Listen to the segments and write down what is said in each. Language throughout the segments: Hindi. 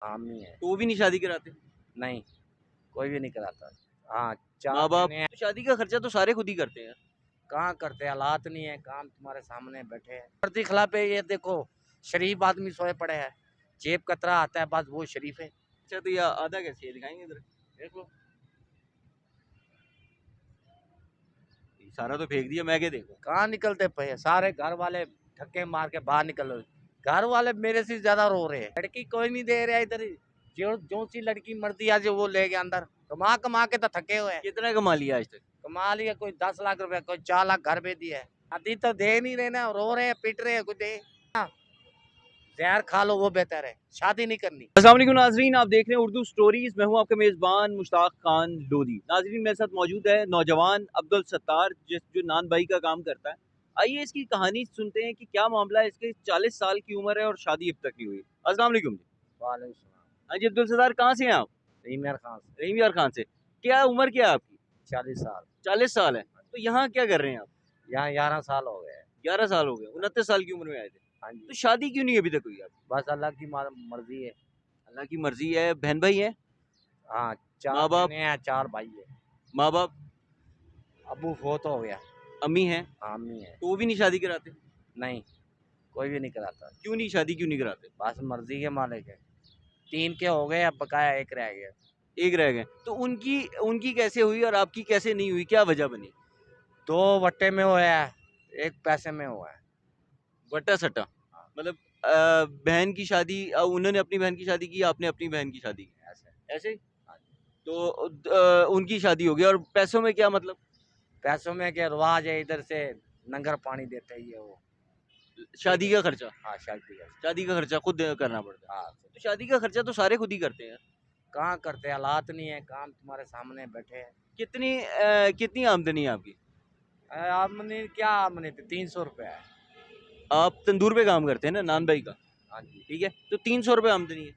हम ही है। तो वो भी नहीं शादी कराते? नहीं, कोई भी नहीं कराता। हाँ, चार माँ बाप महीने हैं। तो शादी का खर्चा तो सारे खुद ही करते हैं। कहाँ करते, हालात नहीं है, काम तुम्हारे सामने बैठे हैं। प्रति खिलाफ है, ये देखो शरीफ आदमी सोए पड़े हैं, जेब कतरा आता है, बस वो शरीफ है। अच्छा तो ये आधा कैसे है, दिखाएंगे इधर? देख लो। सारा तो फेंक दिया, मैं क्या देखूं? कहाँ निकलते पे, सारे घर वाले धक्के मार के बाहर निकल रहे। घर वाले मेरे से ज्यादा रो रहे हैं, लड़की कोई नहीं दे रहा इधर। जो जो सी लड़की मर्दी आज वो ले गया अंदर, कमा कमा के तो थके हुए हैं। कितना कमा लिया आज तक? कमा लिया कोई 10 लाख रुपए, कोई 4 लाख घर पे दिया है। अभी तो दे नहीं रहे ना, रो रहे हैं, पीट रहे हैं, कुछ दे। हाँ, जहर खा लो वो बेहतर है, शादी नहीं करनी। अस्सलाम वालेकुम नाजरीन, आप देख रहे हैं उर्दू स्टोरीज। मैं हूं आपका मेज़बान मुश्ताक खान लोधी। नाजरीन मेरे साथ मौजूद है नौजवान अब्दुल सत्तार, जो नान भाई का काम करता है। आइए इसकी कहानी सुनते हैं कि क्या मामला है। इसके 40 साल की उम्र है और शादी अब तक नहीं हुई। अस्सलाम वालेकुम जी। वालेकुम सलाम। हाँ जी अब्दुल सत्तार, कहाँ से हैं आप? रीमियर खान से। रहीम यार खान से। क्या उम्र क्या है आपकी? 40 साल। 40 साल है। तो यहाँ क्या कर रहे हैं आप? यहाँ 11 साल हो गए। 11 साल हो गए, 29 साल की उम्र में आए थे। हाँ तो जी, शादी क्यों नहीं अभी तक हुई आप? बस अल्लाह की मर्जी है। अल्लाह की मर्जी है। बहन भाई है? हाँ, 4 माँ बाप? बहनें हैं, 4 भाई है। माँ बाप? अबू फोत हो गया। अम्मी है? हाँ, अम्मी है। तो वो भी नहीं शादी कराते? नहीं, कोई भी नहीं कराता। क्यों नहीं शादी क्यों नहीं कराते? बस मर्जी के मालिक है। 3 के हो गए, अब बकाया 1 रह गया। एक रह गए। तो उनकी उनकी कैसे हुई और आपकी कैसे नहीं हुई, क्या वजह बनी? 2 वट्टे में हुआ है, 1 पैसे में हुआ है। वट्टा सट्टा? हाँ, मतलब बहन की शादी, उन्होंने अपनी बहन की शादी की, आपने अपनी बहन की शादी की, ऐसे। ऐसे ही? हाँ जी। तो उनकी शादी हो गई और पैसों में क्या मतलब? पैसों में क्या रिवाज है, इधर से नंगर पानी देते ही है वो। शादी का खर्चा? हाँ, शादी का। शादी का खर्चा खुद करना पड़ता है? हाँ, तो शादी का खर्चा तो सारे खुद ही करते हैं। कहाँ करते, हालात नहीं है, काम तुम्हारे सामने बैठे हैं। कितनी आमदनी है आपकी? आमदनी क्या, आमदनी थी 300 रुपये है। आप तंदूर पे काम करते हैं ना, नान भाई का? हाँ जी। ठीक है, तो 300 रुपये आमदनी है।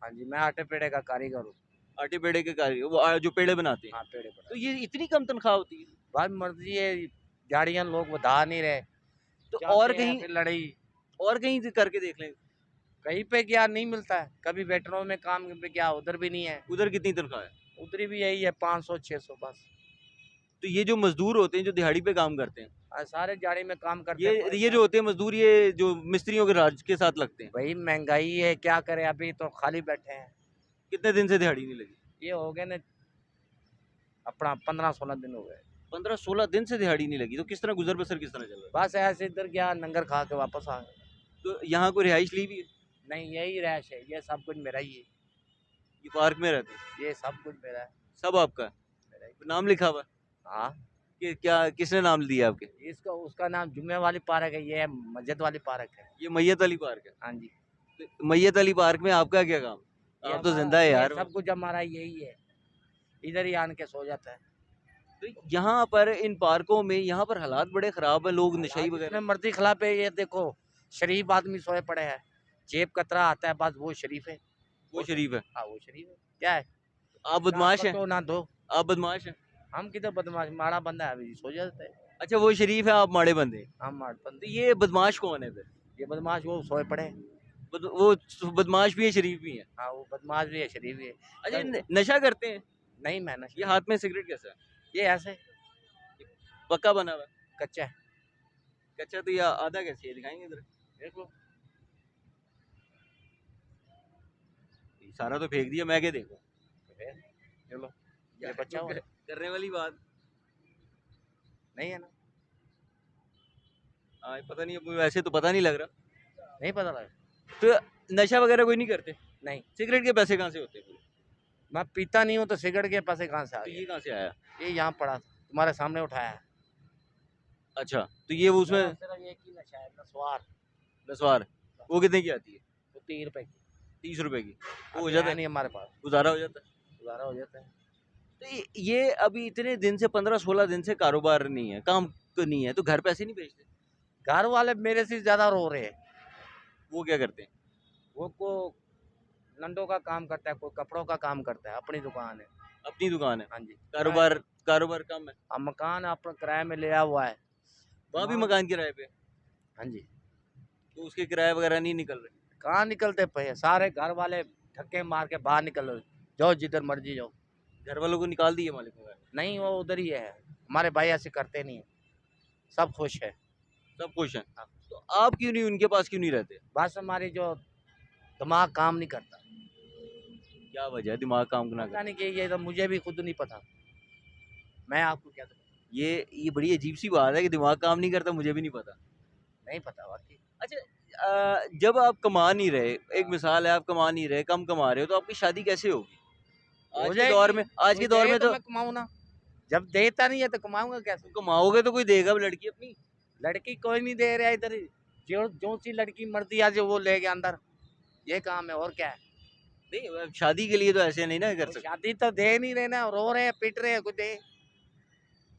हाँ जी, मैं आटे पेड़े का कारीगर हूँ। आटे पेड़े के कार्य, वो जो पेड़े बनाते हैं। हाँ, पेड़े तो पर। ये इतनी कम तनख्वाह होती है? बस मर्जी है, गाड़ियाँ लोग बता नहीं रहे, तो चाहते हैं फिर लड़ाई। और कहीं से करके देख लें। कहीं पे क्या नहीं मिलता है, कभी वेटरों में काम पे क्या, उधर भी नहीं है। उधर कितनी तनख्वाह है? उधर भी यही है, 500 600 बस। तो ये जो मजदूर होते हैं जो दिहाड़ी पे काम करते हैं, सारे दिहाड़ी में काम करते हैं ये जो होते हैं मजदूर, ये जो मिस्त्रियों के राज के साथ लगते हैं, भाई महंगाई है, क्या करें, अभी तो खाली बैठे हैं। कितने दिन से दिहाड़ी नहीं लगी? ये हो गए ना, अपना 15 16 दिन हो गए। 15-16 दिन से दिहाड़ी नहीं लगी, तो किस तरह गुजर बसर किस तरह चल रहा बस ऐसे इधर गया, नंगर खा के वापस आ गए। है? तो यहाँ कोई रिहाइश ली भी है? नहीं, यही रैश है, ये सब कुछ मेरा ही है। ये पार्क में रहते हैं? ये सब कुछ मेरा है। सब आपका है? मेरा ही। तो नाम लिखा हुआ है? हाँ, कि क्या, किसने नाम दिया आपके? इसका उसका नाम जुम्मे वाली पार्क है, ये मस्जिद वाली पार्क है। ये मैयत अली पार्क है? हाँ जी। तो मैयत अली पार्क में आपका क्या काम? ये आप तो हमारा, जिंदा है ये यार। सब कुछ हमारा यही है, इधर ही आन के सो जाता है। तो यहाँ पर इन पार्कों में, यहाँ पर हालात बड़े खराब है, लोग नशई हालात जितने वगैरह। मर्जी खिलाफ है, ये देखो शरीफ आदमी सोए पड़े हैं, जेब कतरा आता है, बस वो शरीफ है। वो शरीफ है? हाँ, वो शरीफ है, क्या है। आप ना बदमाश हैं? पतो ना दो। आप बदमाश हैं? हम किधर बदमाश, माड़ा बंदा है, अभी सो जाता है। अच्छा, वो शरीफ है, आप माड़े बंदे हैं। हम माड़ तो बंदे। ये बदमाश कौन है फिर? ये बदमाश वो सोए पड़े हैं। वो बदमाश भी है, शरीफ भी है? हाँ, वो बदमाश भी है, शरीफ भी है। अच्छा, कल- नशा करते हैं? नहीं, मैं नशा ये नहीं। हाथ में सिगरेट कैसा है? ये ऐसे पक्का बना हुआ है? कच्चा है। कच्चा? तो ये आधा कैसे है, दिखाएंगे इधर? देख लो। ये सारा तो फेंक दिया, मैं क्या देखूं? चलो, ये यार, बच्चा तो हुआ करने वाली बात। नहीं है ना। हाँ, पता नहीं, अब वैसे तो पता नहीं लग रहा। नहीं पता लगा। तो नशा वगैरह कोई नहीं करते? नहीं, सिगरेट के पैसे कहाँ से होते हैं? मैं पीता नहीं हूँ, तो सिगरेट के पैसे कहाँ से आ तो गए। ये कहाँ से आया? ये यहाँ पड़ा था, तुम्हारे सामने उठाया है। अच्छा, तो ये वो मेरा उसमें सिर्फ एक ही नशा है, नस्वार। नस्वार। वो कितने की आती है? वो 3 रुपए की। 30 रुपए की? वो हो अभी जाता है है? नहीं हमारे पास। गुजारा हो जाता है? गुजारा हो जाता है। तो ये अभी इतने दिन से, 15-16 दिन से कारोबार नहीं है, काम तो नहीं है, तो घर पैसे नहीं भेजते? घर वाले मेरे से ज्यादा रो रहे हैं। वो क्या करते हैं? वो को नंडों का काम करता है, कोई कपड़ों का काम करता है, अपनी दुकान है। अपनी दुकान है? हाँ जी। कारोबार कारोबार कम है? अब मकान अपना किराए में लिया हुआ है। वहाँ भी मान- मकान किराए पे? हाँ जी। तो उसके किराए वगैरह नहीं निकल रहे? कहाँ निकलते पे, सारे घर वाले धक्के मार के बाहर निकलो, जाओ जिधर मर्जी जाओ। घर वालों को निकाल दिए मालिक वगैरह? नहीं, वो उधर ही है। हमारे भाई ऐसे करते नहीं है, सब खुश है। सब खुश हैं। हाँ। तो आप क्यों नहीं उनके पास क्यों नहीं रहते? बस हमारी जो दिमाग काम नहीं करता। क्या वजह है दिमाग काम ना पता करे? नहीं कि ये तो मुझे भी खुद नहीं पता, मैं आपको क्या बताऊं? ये बड़ी अजीब सी बात है कि दिमाग काम नहीं करता, मुझे भी नहीं पता। नहीं पता वाकई। अच्छा, जब आप कमा नहीं रहे, एक मिसाल है आप कमा नहीं रहे, कम कमा रहे हो, तो आपकी शादी कैसे होगी? हो आज के दौर जाएगी, में आज कोई के दौर दे में तो तो मैं कमाऊं ना। जब देता नहीं है तो कमाऊंगा कैसे? कमाओगे तो कोई देगा भी लड़की अपनी। लड़की कोई नहीं दे रहा इधर। जो जो सी लड़की मर्जी आज वो ले गया अंदर, ये काम है और क्या है? नहीं, शादी के लिए तो ऐसे नहीं ना कर वो सकते। शादी तो दे नहीं रहे ना, रो रहे हैं पिट रहे हैं, कुछ दे।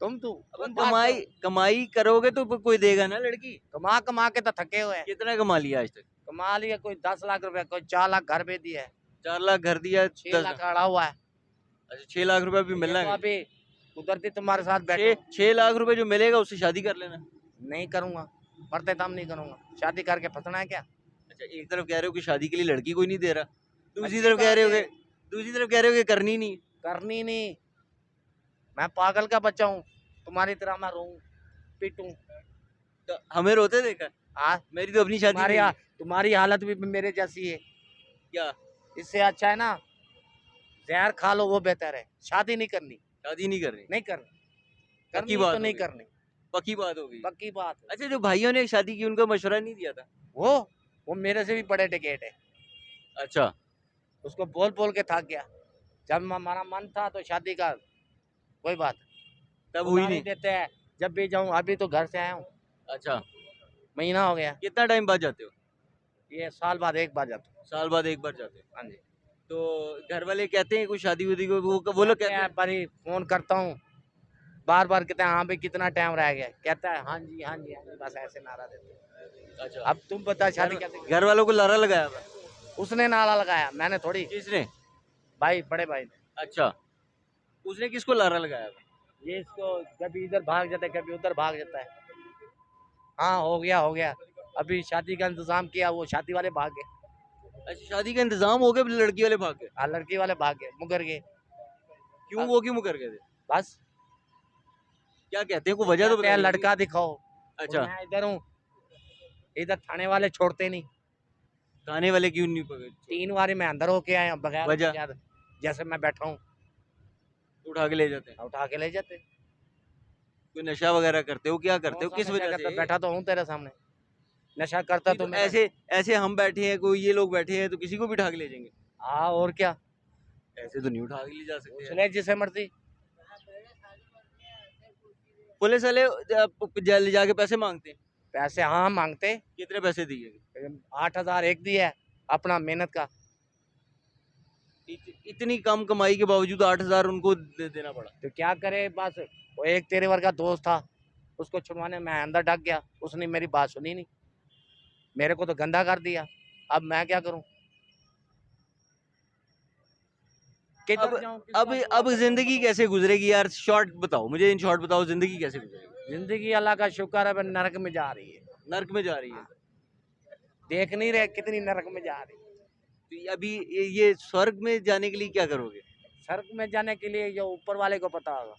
अब तुम बात कमाई करो। कमाई करोगे तो कोई देगा ना लड़की। कमा कमा के तो थके हुए हैं। कितना कमा लिया आज तक? कमा लिया कोई 10 लाख रुपए, कोई 4 लाख घर पे दिया है, 4 लाख घर दिया, 6 10 लाख लाख। अड़ा हुआ है। अच्छा, 6 लाख रुपए भी ये मिलना तो है? अभी उधर भी तुम्हारे साथ बैठे हूँ। 6 लाख रुपए जो मिलेगा उससे शादी कर लेना। नहीं करूंगा, मरते दम नहीं करूंगा। शादी करके फंसना है क्या? अच्छा, एक तरफ कह रहे हो कि शादी के लिए लड़की कोई नहीं दे रहा, दूसरी अच्छी तरफ कह बात रहे हो है। कि दूसरी तरफ कह रहे हो कि करनी नहीं। करनी नहीं। मैं पागल का बच्चा हूँ, तुम्हारी तरह मैं रोऊं पीटूं? तो हमें रोते देखा? हाँ, मेरी तो अपनी शादी नहीं है। तुम्हारी हालत भी मेरे जैसी है। क्या? इससे अच्छा है ना, जहर खा लो वो बेहतर है। शादी नहीं करनी, शादी नहीं करनी? नहीं करनी, पक्की करनी बात तो हो नहीं गई। करनी। पक्की बात हो गई। पक्की बात है। अच्छा, जो भाइयों ने शादी की उनका मशवरा नहीं दिया था? वो मेरे से भी बड़े टिकेट है। अच्छा। उसको बोल बोल के थक गया। जब हमारा मन था तो शादी का कोई बात तब हुई उधारी नहीं? देते हैं। जब भी जाऊं, अभी तो घर से आया हूँ, अच्छा, महीना हो गया। कितना टाइम बाद जाते हो? ये साल बाद एक बार जाता हूँ। साल बाद एक बार जाते हो? हाँ जी। तो घर वाले कहते हैं कुछ शादी वादी को, वो लोग कहते हैं? पर फोन करता हूँ, बार बार कहते हैं हाँ भाई कितना टाइम रह गया, कहता है हाँ जी हाँ जी हाँ जी, बस ऐसे नारा देते हैं। अच्छा। अब तुम बता शादी कैसे घर वालों को लारा लगाया था? उसने नारा लगाया, मैंने थोड़ी। किसने? भाई, बड़े भाई ने। अच्छा, उसने किसको लारा लगाया था? ये इसको कभी इधर भाग जाता है, कभी उधर भाग जाता है। हाँ, हो गया हो गया। अभी शादी का इंतजाम किया, वो शादी वाले भाग गए। अच्छा, शादी का इंतजाम हो गया, लड़की वाले भाग गए? हाँ, लड़की वाले भाग गए, मुकर गए। क्यों, वो क्यों मुकर गए थे? बस क्या कहते हैं, कोई वजह तो कहते हैं बताइए। लड़का दिखाओ। अच्छा, मैं इधर हूँ, इधर थाने वाले छोड़ते नहीं। थाने वाले क्यों नहीं पकड़े? 3 बारी मैं अंदर होके आया बगैर वजह? वजह, जैसे मैं बैठा हूँ उठा के ले जाते हैं? उठा के ले जाते। कोई नशा वगैरह करते हो, क्या करते हो, कौन सा किस नशा वजह करता? से? बैठा तो हूँ तेरे सामने। नशा करता नहीं, तो तो मेरा। ऐसे ऐसे हम बैठे हैं, कोई ये लोग बैठे हैं, तो किसी को भी उठा के ले जाएंगे? हाँ, और क्या? ऐसे तो नहीं उठा के ले जा सकते हैं। चले जिसे मर्जी। पुलिस वाले ले जाके पैसे मांगते हैं? पैसे हाँ मांगते। कितने पैसे दिए? 8,000 एक दिया है, अपना मेहनत का। इतनी कम कमाई के बावजूद 8,000 उनको देना पड़ा? तो क्या करे, बस वो एक तेरे वर्ग का दोस्त था, उसको छुड़वाने मैं अंदर ढक गया, उसने मेरी बात सुनी नहीं, मेरे को तो गंदा कर दिया। अब मैं क्या करूं? किधर जाऊं, किसका अब दुआ करूं, जिंदगी बताओ? कैसे गुजरेगी यार? शॉर्ट बताओ मुझे, इन शॉर्ट बताओ, जिंदगी कैसे गुजरेगी? जिंदगी अल्लाह का शुक्र है, बस नरक में जा रही है। नर्क में जा रही है? देख नहीं रहे कितनी नरक में जा रही है। तो अभी ये स्वर्ग में जाने के लिए क्या करोगे? सड़क में जाने के लिए जो ऊपर वाले को पता होगा।